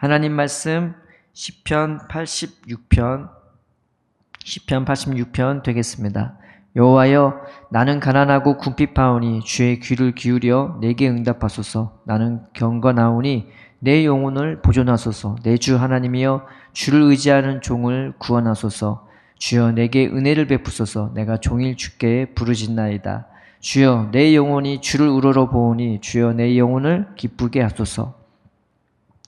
하나님 말씀 시편 86편 되겠습니다. 여호와여, 나는 가난하고 궁핍하오니 주의 귀를 기울여 내게 응답하소서. 나는 경건하오니 내 영혼을 보존하소서. 내 주 하나님이여, 주를 의지하는 종을 구원하소서. 주여, 내게 은혜를 베푸소서. 내가 종일 주께 부르짖나이다. 주여, 내 영혼이 주를 우러러보오니 주여, 내 영혼을 기쁘게 하소서.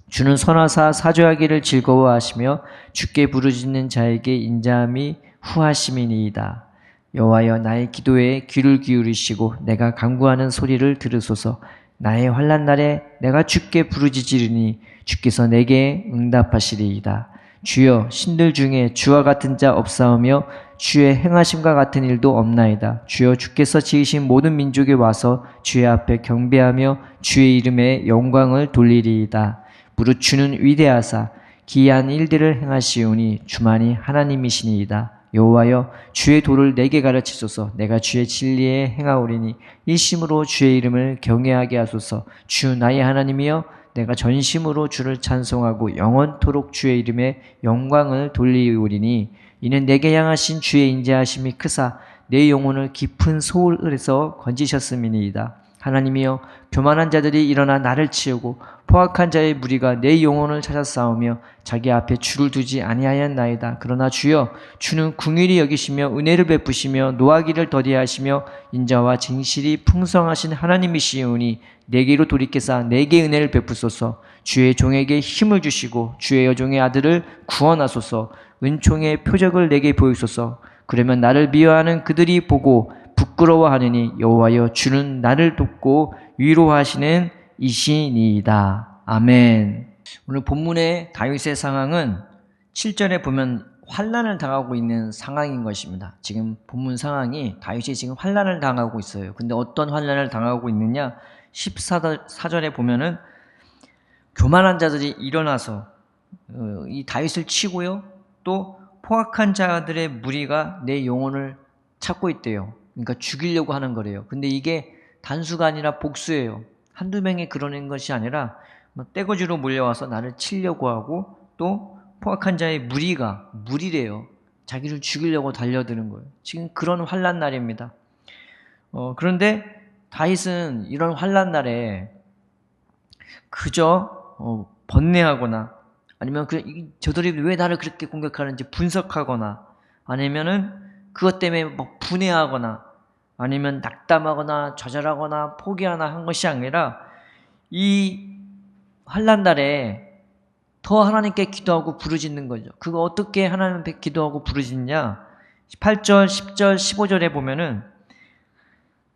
주는 선하사 사죄하기를 즐거워하시며 주께 부르짖는 자에게 인자함이 후하심이니이다. 여호와여, 나의 기도에 귀를 기울이시고 내가 간구하는 소리를 들으소서. 나의 환난 날에 내가 주께 부르짖으리니 주께서 내게 응답하시리이다. 주여, 신들 중에 주와 같은 자 없사오며 주의 행하심과 같은 일도 없나이다. 주여, 주께서 지으신 모든 민족에 와서 주의 앞에 경배하며 주의 이름에 영광을 돌리리이다. 무릇 주는 위대하사 기이한 일들을 행하시오니 주만이 하나님이시니이다. 여호와여, 주의 도를 내게 가르치소서. 내가 주의 진리에 행하오리니 일심으로 주의 이름을 경외하게 하소서. 주 나의 하나님이여, 내가 전심으로 주를 찬송하고 영원토록 주의 이름에 영광을 돌리오리니 이는 내게 향하신 주의 인자하심이 크사 내 영혼을 깊은 소울에서 건지셨음이니이다. 하나님이여, 교만한 자들이 일어나 나를 치우고 포악한 자의 무리가 내 영혼을 찾아 싸우며 자기 앞에 주를 두지 아니하였나이다. 그러나 주여, 주는 긍휼히 여기시며 은혜를 베푸시며 노하기를 더디하시며 인자와 진실이 풍성하신 하나님이시오니 내게로 돌이켜사 내게 은혜를 베푸소서. 주의 종에게 힘을 주시고 주의 여종의 아들을 구원하소서. 은총의 표적을 내게 보이소서. 그러면 나를 미워하는 그들이 보고 부끄러워하느니 여호와여, 주는 나를 돕고 위로하시는 이시니이다. 아멘. 오늘 본문의 다윗의 상황은 7절에 보면 환난을 당하고 있는 상황인 것입니다. 지금 본문 상황이 다윗이 지금 환난을 당하고 있어요. 근데 어떤 환난을 당하고 있느냐? 14절에 보면은 교만한 자들이 일어나서 이 다윗을 치고요, 또 포악한 자들의 무리가 내 영혼을 찾고 있대요. 그러니까 죽이려고 하는 거래요. 근데 이게 단수가 아니라 복수예요. 한두 명이 그러는 것이 아니라 떼거지로 몰려와서 나를 치려고 하고, 또 포악한 자의 무리래요. 자기를 죽이려고 달려드는 거예요. 지금 그런 환난 날입니다. 그런데 다윗은 이런 환난 날에 그저 번뇌하거나, 아니면 저들이 왜 나를 그렇게 공격하는지 분석하거나, 아니면은 그것 때문에 막 분해하거나, 아니면 낙담하거나 좌절하거나 포기하나 한 것이 아니라 이 환난 날에 더 하나님께 기도하고 부르짖는 거죠. 그거 어떻게 하나님께 기도하고 부르짖냐? 8절, 10절, 15절에 보면은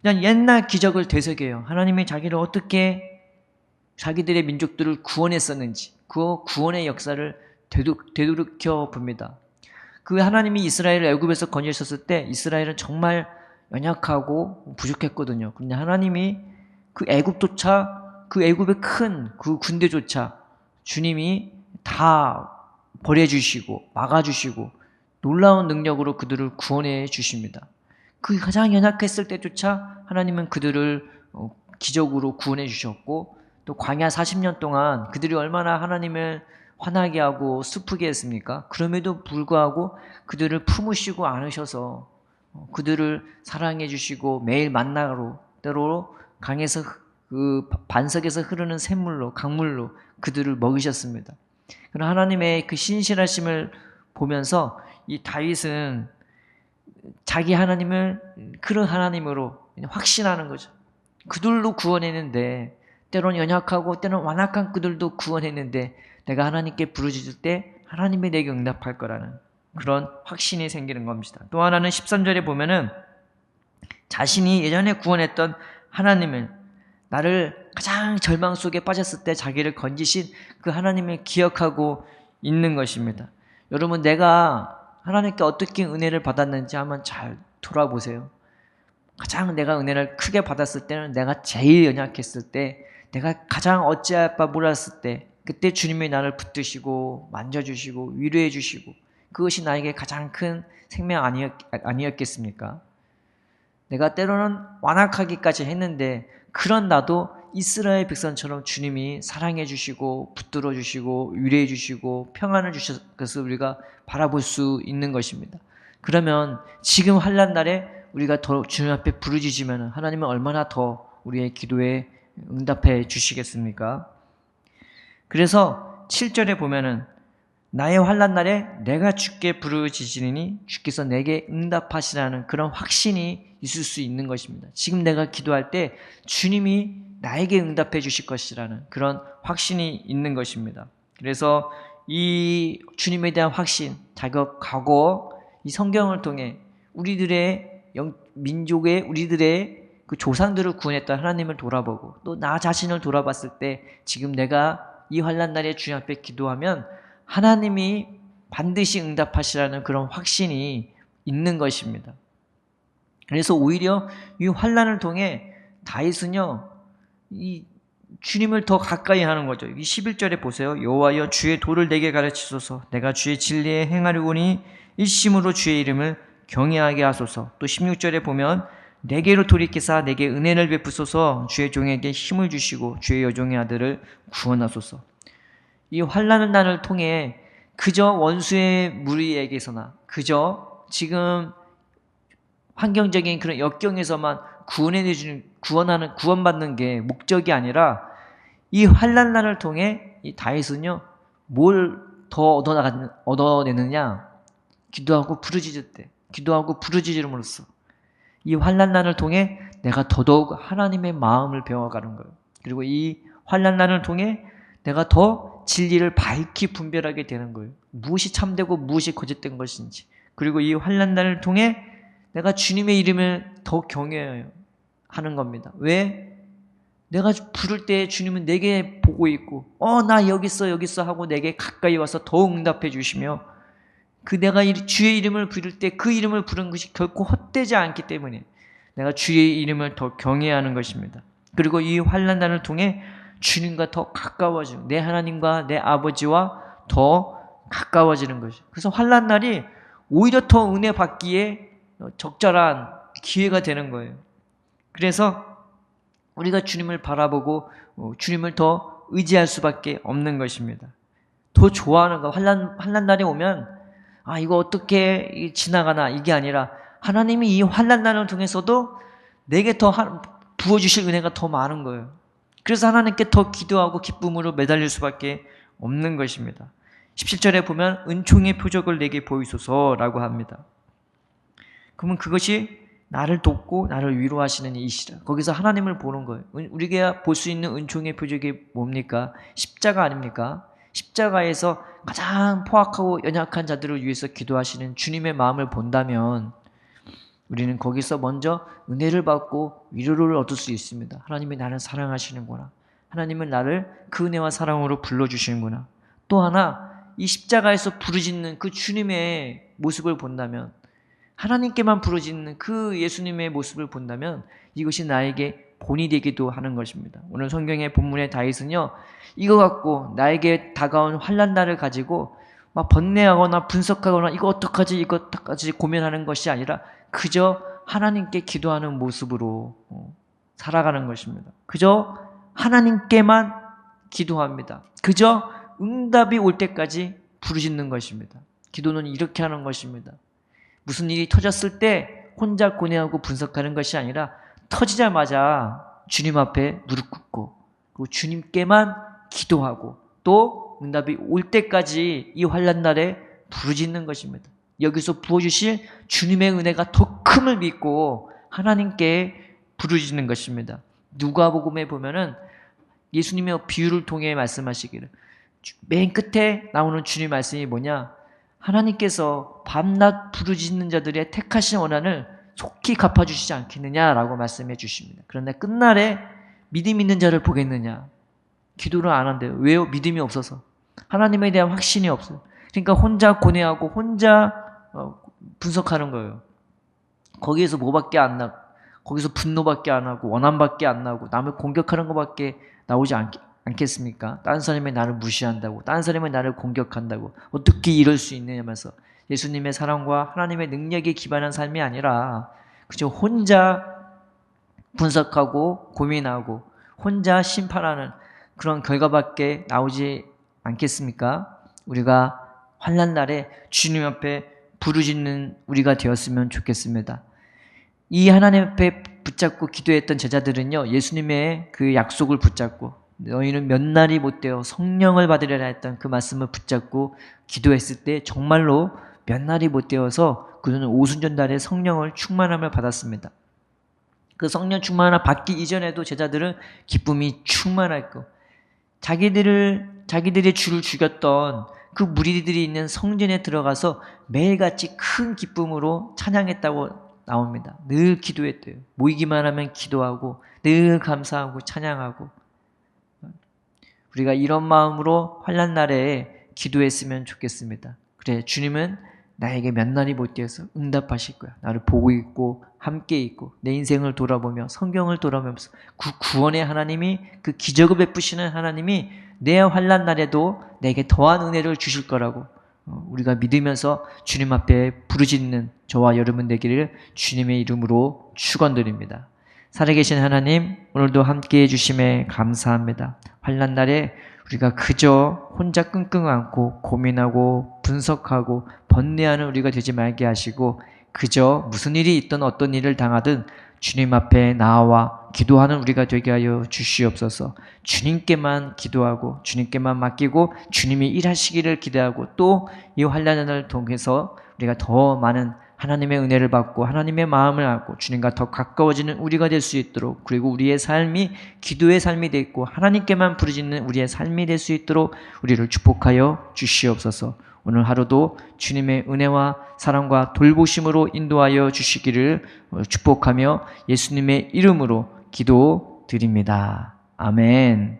그냥 옛날 기적을 되새겨요. 하나님이 자기를 어떻게 자기들의 민족들을 구원했었는지, 그 구원의 역사를 되돌이켜 봅니다. 그 하나님이 이스라엘을 애굽에서 건지셨을 때 이스라엘은 정말 연약하고 부족했거든요. 그런데 하나님이 그 애굽조차, 그 애굽의 큰 그 군대조차 주님이 다 버려주시고 막아주시고 놀라운 능력으로 그들을 구원해 주십니다. 그 가장 연약했을 때조차 하나님은 그들을 기적으로 구원해 주셨고, 또 광야 40년 동안 그들이 얼마나 하나님을 화나게 하고 슬프게 했습니까? 그럼에도 불구하고 그들을 품으시고 안으셔서 그들을 사랑해 주시고 매일 만나로, 때로 강에서 그 반석에서 흐르는 샘물로, 강물로 그들을 먹이셨습니다. 그런 하나님의 그 신실하심을 보면서 이 다윗은 자기 하나님을 그런 하나님으로 확신하는 거죠. 그들도 구원했는데, 때로는 연약하고 때로는 완악한 그들도 구원했는데, 내가 하나님께 부르짖을 때 하나님이 내게 응답할 거라는 그런 확신이 생기는 겁니다. 또 하나는 13절에 보면은 자신이 예전에 구원했던 하나님을, 나를 가장 절망 속에 빠졌을 때 자기를 건지신 그 하나님을 기억하고 있는 것입니다. 여러분, 내가 하나님께 어떻게 은혜를 받았는지 한번 잘 돌아보세요. 가장 내가 은혜를 크게 받았을 때는 내가 제일 연약했을 때, 내가 가장 어찌할 바 몰랐을 때, 그때 주님이 나를 붙드시고 만져주시고 위로해 주시고, 그것이 나에게 가장 큰 생명 아니었겠습니까? 내가 때로는 완악하기까지 했는데 그런 나도 이스라엘 백성처럼 주님이 사랑해 주시고 붙들어 주시고 위로해 주시고 평안을 주셔서 것을 우리가 바라볼 수 있는 것입니다. 그러면 지금 환난 날에 우리가 더 주님 앞에 부르짖으면 하나님은 얼마나 더 우리의 기도에 응답해 주시겠습니까? 그래서 7절에 보면은 나의 환난 날에 내가 주께 부르짖으니 주께서 내게 응답하시라는 그런 확신이 있을 수 있는 것입니다. 지금 내가 기도할 때 주님이 나에게 응답해 주실 것이라는 그런 확신이 있는 것입니다. 그래서 이 주님에 대한 확신, 자격, 각오, 이 성경을 통해 우리들의 민족의 우리들의 그 조상들을 구원했던 하나님을 돌아보고 또 나 자신을 돌아봤을 때 지금 내가 이 환난 날에 주님 앞에 기도하면 하나님이 반드시 응답하시라는 그런 확신이 있는 것입니다. 그래서 오히려 이 환난을 통해 다윗은요, 이 주님을 더 가까이 하는 거죠. 이 11절에 보세요. 여호와여 주의 도를 내게 가르치소서. 내가 주의 진리에 행하려오니 일심으로 주의 이름을 경외하게 하소서. 또 16절에 보면 내게로 돌이키사 내게 은혜를 베푸소서. 주의 종에게 힘을 주시고 주의 여종의 아들을 구원하소서. 이 환난의 날을 통해 그저 원수의 무리에게서나 그저 지금 환경적인 그런 역경에서만 구원받는 게 목적이 아니라 이 환난 날을 통해 이 다윗은요 뭘 더 얻어내느냐? 기도하고 부르짖을 때, 기도하고 부르짖음으로써 이 환난 날을 통해 내가 더더욱 하나님의 마음을 배워가는 거예요. 그리고 이 환난 날을 통해 내가 더 진리를 밝히 분별하게 되는 거예요. 무엇이 참되고 무엇이 거짓된 것인지. 그리고 이 환난 날을 통해 내가 주님의 이름을 더 경외하는 겁니다. 왜? 내가 부를 때 주님은 내게 보고 있고 나 여기 있어 하고 내게 가까이 와서 더 응답해 주시며 그 내가 주의 이름을 부를 때 그 이름을 부른 것이 결코 헛되지 않기 때문에 내가 주의 이름을 더 경외하는 것입니다. 그리고 이 환난 날을 통해 주님과 더 가까워지는 내 하나님과 내 아버지와 더 가까워지는 것이죠. 그래서 환난 날이 오히려 더 은혜 받기에 적절한 기회가 되는 거예요. 그래서 우리가 주님을 바라보고 주님을 더 의지할 수밖에 없는 것입니다. 더 좋아하는 거 환난 날이 오면 이거 어떻게 지나가나 이게 아니라 하나님이 이 환난 날을 통해서도 내게 더 부어주실 은혜가 더 많은 거예요. 그래서 하나님께 더 기도하고 기쁨으로 매달릴 수밖에 없는 것입니다. 17절에 보면 은총의 표적을 내게 보이소서라고 합니다. 그러면 그것이 나를 돕고 나를 위로하시는 이시라. 거기서 하나님을 보는 거예요. 우리가 볼 수 있는 은총의 표적이 뭡니까? 십자가 아닙니까? 십자가에서 가장 포악하고 연약한 자들을 위해서 기도하시는 주님의 마음을 본다면 우리는 거기서 먼저 은혜를 받고 위로를 얻을 수 있습니다. 하나님이 나를 사랑하시는구나. 하나님은 나를 그 은혜와 사랑으로 불러주시는구나. 또 하나 이 십자가에서 부르짖는 그 주님의 모습을 본다면 하나님께만 부르짖는 그 예수님의 모습을 본다면 이것이 나에게 본이 되기도 하는 것입니다. 오늘 성경의 본문의 다윗은요 이거 갖고 나에게 다가온 환난 날을 가지고 막 번뇌하거나 분석하거나 이거 어떡하지 고민하는 것이 아니라 그저 하나님께 기도하는 모습으로 살아가는 것입니다. 그저 하나님께만 기도합니다. 그저 응답이 올 때까지 부르짖는 것입니다. 기도는 이렇게 하는 것입니다. 무슨 일이 터졌을 때 혼자 고뇌하고 분석하는 것이 아니라 터지자마자 주님 앞에 무릎 꿇고 그리고 주님께만 기도하고 또 응답이 올 때까지 이 환난 날에 부르짖는 것입니다. 여기서 부어주실 주님의 은혜가 더 큼을 믿고 하나님께 부르짖는 것입니다. 누가복음에 보면은 예수님의 비유를 통해 말씀하시기를 맨 끝에 나오는 주님 말씀이 뭐냐? 하나님께서 밤낮 부르짖는 자들의 택하신 원한을 속히 갚아주시지 않겠느냐라고 말씀해 주십니다. 그런데 끝날에 믿음 있는 자를 보겠느냐? 기도를 안 한대요. 왜요? 믿음이 없어서. 하나님에 대한 확신이 없어요. 그러니까 혼자 고뇌하고 혼자 분석하는 거예요. 거기에서 뭐밖에 안 나고 거기서 분노밖에 안 하고 원한밖에 안 나고 남을 공격하는 것밖에 나오지 않겠습니까? 다른 사람이 나를 무시한다고 다른 사람이 나를 공격한다고 어떻게 이럴 수 있느냐면서 예수님의 사랑과 하나님의 능력에 기반한 삶이 아니라 그저 혼자 분석하고 고민하고 혼자 심판하는 그런 결과밖에 나오지 않겠습니까? 우리가 환난 날에 주님 앞에 부르짖는 우리가 되었으면 좋겠습니다. 이 하나님 앞에 붙잡고 기도했던 제자들은요, 예수님의 그 약속을 붙잡고 너희는 몇 날이 못되어 성령을 받으리라 했던 그 말씀을 붙잡고 기도했을 때 정말로 몇 날이 못되어서 그들은 오순절날에 성령을 충만함을 받았습니다. 그 성령 충만함을 받기 이전에도 제자들은 기쁨이 충만했고 자기들의 주를 죽였던 그 무리들이 있는 성전에 들어가서 매일같이 큰 기쁨으로 찬양했다고 나옵니다. 늘 기도했대요. 모이기만 하면 기도하고 늘 감사하고 찬양하고 우리가 이런 마음으로 환난 날에 기도했으면 좋겠습니다. 그래, 주님은 나에게 몇 날이 못되어서 응답하실 거야. 나를 보고 있고 함께 있고 내 인생을 돌아보며 성경을 돌아보면서 구원의 하나님이 그 기적을 베푸시는 하나님이 내 환난 날에도 내게 더한 은혜를 주실 거라고 우리가 믿으면서 주님 앞에 부르짖는 저와 여러분 되기를 주님의 이름으로 축원드립니다. 살아계신 하나님, 오늘도 함께해 주심에 감사합니다. 환난 날에 우리가 그저 혼자 끙끙 앓고 고민하고 분석하고 번뇌하는 우리가 되지 말게 하시고 그저 무슨 일이 있든 어떤 일을 당하든 주님 앞에 나와 기도하는 우리가 되게 하여 주시옵소서. 주님께만 기도하고 주님께만 맡기고 주님이 일하시기를 기대하고 또 이 환난을 통해서 우리가 더 많은 하나님의 은혜를 받고 하나님의 마음을 알고 주님과 더 가까워지는 우리가 될 수 있도록 그리고 우리의 삶이 기도의 삶이 되고 하나님께만 부르짖는 우리의 삶이 될 수 있도록 우리를 축복하여 주시옵소서. 오늘 하루도 주님의 은혜와 사랑과 돌보심으로 인도하여 주시기를 축복하며 예수님의 이름으로 기도드립니다. 아멘.